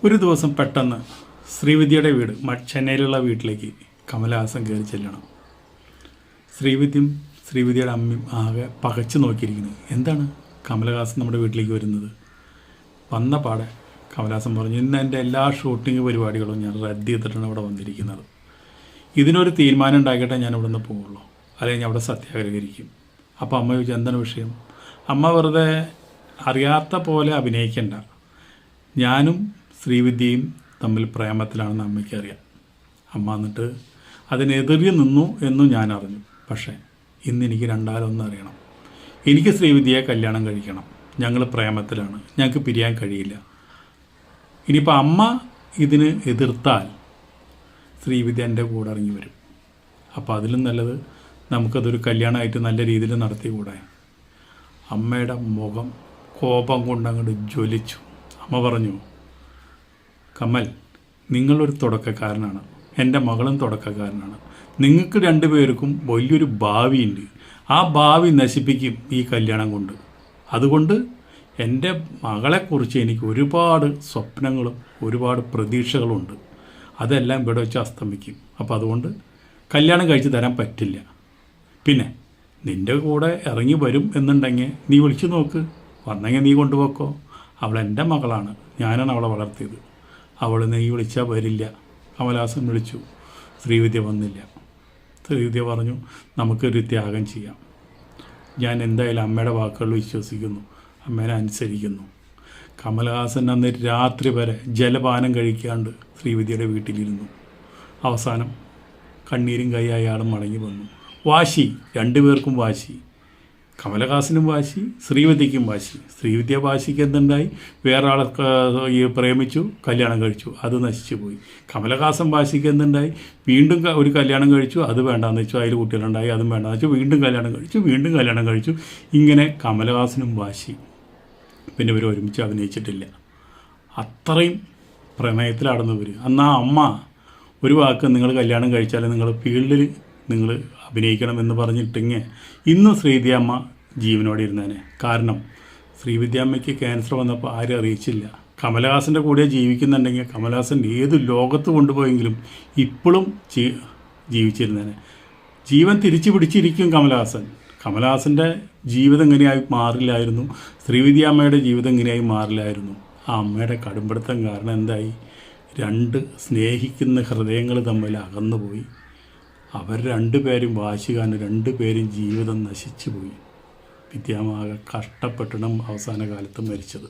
ഒരു ദിവസം പെട്ടെന്ന് ശ്രീവിദ്യയുടെ വീട് ചെന്നൈയിലുള്ള വീട്ടിലേക്ക് കമലഹാസൻ കയറി ചെല്ലണം. ശ്രീവിദ്യയുടെ അമ്മയും ആകെ പകച്ചു നോക്കിയിരിക്കുന്നത്. എന്താണ് കമലഹാസൻ നമ്മുടെ വീട്ടിലേക്ക് വരുന്നത്? വന്ന പാടെ കമലഹാസൻ പറഞ്ഞു, ഇന്ന് എൻ്റെ എല്ലാ ഷൂട്ടിംഗ് പരിപാടികളും ഞാൻ റദ്ദ് ചെയ്തിട്ടാണ് ഇവിടെ വന്നിരിക്കുന്നത്. ഇതിനൊരു തീരുമാനം ഉണ്ടാക്കിയിട്ടേ ഞാൻ ഇവിടെ നിന്ന് പോവുള്ളൂ, അല്ലെങ്കിൽ ഞാൻ അവിടെ സത്യാഗ്രഹിക്കും. അപ്പോൾ അമ്മ ചോദിച്ചു, എന്താണ് വിഷയം? അമ്മ വെറുതെ അറിയാത്ത പോലെ അഭിനയിക്കണ്ട, ഞാനും ശ്രീവിദ്യയും തമ്മിൽ പ്രേമത്തിലാണെന്ന് അമ്മയ്ക്കറിയാം. അമ്മ എന്നിട്ട് അതിനെതിരെ നിന്നു എന്നും ഞാൻ അറിഞ്ഞു. പക്ഷേ ഇന്ന് എനിക്ക് രണ്ടാലൊന്നും അറിയണം. എനിക്ക് ശ്രീവിദ്യയെ കല്യാണം കഴിക്കണം. ഞങ്ങൾ പ്രേമത്തിലാണ്, ഞങ്ങൾക്ക് പിരിയാൻ കഴിയില്ല. ഇനിയിപ്പോൾ അമ്മ ഇതിന് എതിർത്താൽ ശ്രീവിദ്യ എൻ്റെ കൂടെ ഇറങ്ങി വരും. അപ്പോൾ അതിലും നല്ലത് നമുക്കതൊരു കല്യാണമായിട്ട് നല്ല രീതിയിൽ നടത്തിക്കൂടെ? അമ്മയുടെ മുഖം കോപം കൊണ്ടങ്ങോട്ട് ജ്വലിച്ചു. അമ്മ പറഞ്ഞു, കമൽ, നിങ്ങളൊരു തുടക്കക്കാരനാണ്, എൻ്റെ മകളും തുടക്കക്കാരനാണ്. നിങ്ങൾക്ക് രണ്ടുപേർക്കും വലിയൊരു ഭാവിയുണ്ട്. ആ ഭാവി നശിപ്പിക്കും ഈ കല്യാണം കൊണ്ട്. അതുകൊണ്ട് എൻ്റെ മകളെക്കുറിച്ച് എനിക്ക് ഒരുപാട് സ്വപ്നങ്ങളും ഒരുപാട് പ്രതീക്ഷകളുണ്ട്. അതെല്ലാം ഇവിടെ വെച്ച് അസ്തമിക്കും. അപ്പോൾ അതുകൊണ്ട് കല്യാണം കഴിച്ച് തരാൻ പറ്റില്ല. പിന്നെ നിൻ്റെ കൂടെ ഇറങ്ങി വരും എന്നുണ്ടെങ്കിൽ നീ വിളിച്ചു നോക്ക്, വന്നെങ്കിൽ നീ കൊണ്ടുപോക്കോ. അവൾ എൻ്റെ മകളാണ്, ഞാനാണ് അവളെ വളർത്തിയത്. അവൾ നീ വിളിച്ചാൽ വരില്ല. കമലഹാസൻ വിളിച്ചു, ശ്രീവിദ്യ വന്നില്ല. ശ്രീവിദ്യ പറഞ്ഞു, നമുക്കൊരു ത്യാഗം ചെയ്യാം. ഞാൻ എന്തായാലും അമ്മയുടെ വാക്കുകൾ വിശ്വസിക്കുന്നു, അമ്മേനെ അനുസരിക്കുന്നു. കമലഹാസൻ അന്ന് രാത്രി വരെ ജലപാനം കഴിക്കാണ്ട് ശ്രീവിദ്യയുടെ വീട്ടിലിരുന്നു. അവസാനം കണ്ണീരും കൈ അയാളും മടങ്ങി വന്നു. വാശി, രണ്ടുപേർക്കും വാശി. കമലഹാസനും വാശി, ശ്രീവിദ്യയ്ക്കും വാശി. ശ്രീവിദ്യ വാശിക്ക് എന്തുണ്ടായി? വേറെ ആളെ പ്രേമിച്ചു, കല്യാണം കഴിച്ചു, അത് നശിച്ചു പോയി. കമലഹാസൻ വാശിക്ക് എന്തുണ്ടായി? വീണ്ടും ഒരു കല്യാണം കഴിച്ചു, അത് വേണ്ടാന്ന് വെച്ചു, അതിൽ കുട്ടികളുണ്ടായി, അതും വേണ്ടാന്ന് വെച്ചു, വീണ്ടും കല്യാണം കഴിച്ചു. ഇങ്ങനെ കമലഹാസനും വാശി. പിന്നെ ഇവർ ഒരുമിച്ച് അഭിനയിച്ചിട്ടില്ല. അത്രയും പ്രണയത്തിലാടുന്നവർ. അന്ന് ആ അമ്മ ഒരു വാക്ക്, നിങ്ങൾ കല്യാണം കഴിച്ചാൽ നിങ്ങൾ ഫീൽഡിൽ നിങ്ങൾ അഭിനയിക്കണം എന്ന് പറഞ്ഞിട്ടെങ്കിൽ ഇന്നും ശ്രീവിദ്യാമ്മ ജീവനോടെ ഇരുന്നേനെ. കാരണം ശ്രീവിദ്യാമ്മയ്ക്ക് ക്യാൻസർ വന്നപ്പോൾ ആരും അറിയിച്ചില്ല. കമലഹാസൻ്റെ കൂടെ ജീവിക്കുന്നുണ്ടെങ്കിൽ കമലഹാസൻ ഏത് ലോകത്ത് കൊണ്ടുപോയെങ്കിലും ഇപ്പോഴും ജീവിച്ചിരുന്നേനെ. ജീവൻ തിരിച്ചു പിടിച്ചിരിക്കും കമലഹാസൻ. കമലഹാസൻ്റെ ജീവിതം എങ്ങനെയായി മാറില്ലായിരുന്നു, ശ്രീവിദ്യാമ്മയുടെ ജീവിതം എങ്ങനെയായി മാറില്ലായിരുന്നു. ആ അമ്മയുടെ കടുംപിടുത്തം കാരണം എന്തായി? രണ്ട് സ്നേഹിക്കുന്ന ഹൃദയങ്ങൾ തമ്മിൽ അകന്നുപോയി. അവർ രണ്ടുപേരും വാശി കാരണം രണ്ടുപേരും ജീവിതം നശിച്ചു പോയി. വിദ്യാമ്മ കഷ്ടപ്പെട്ടിടം അവസാന കാലത്ത് മരിച്ചത്.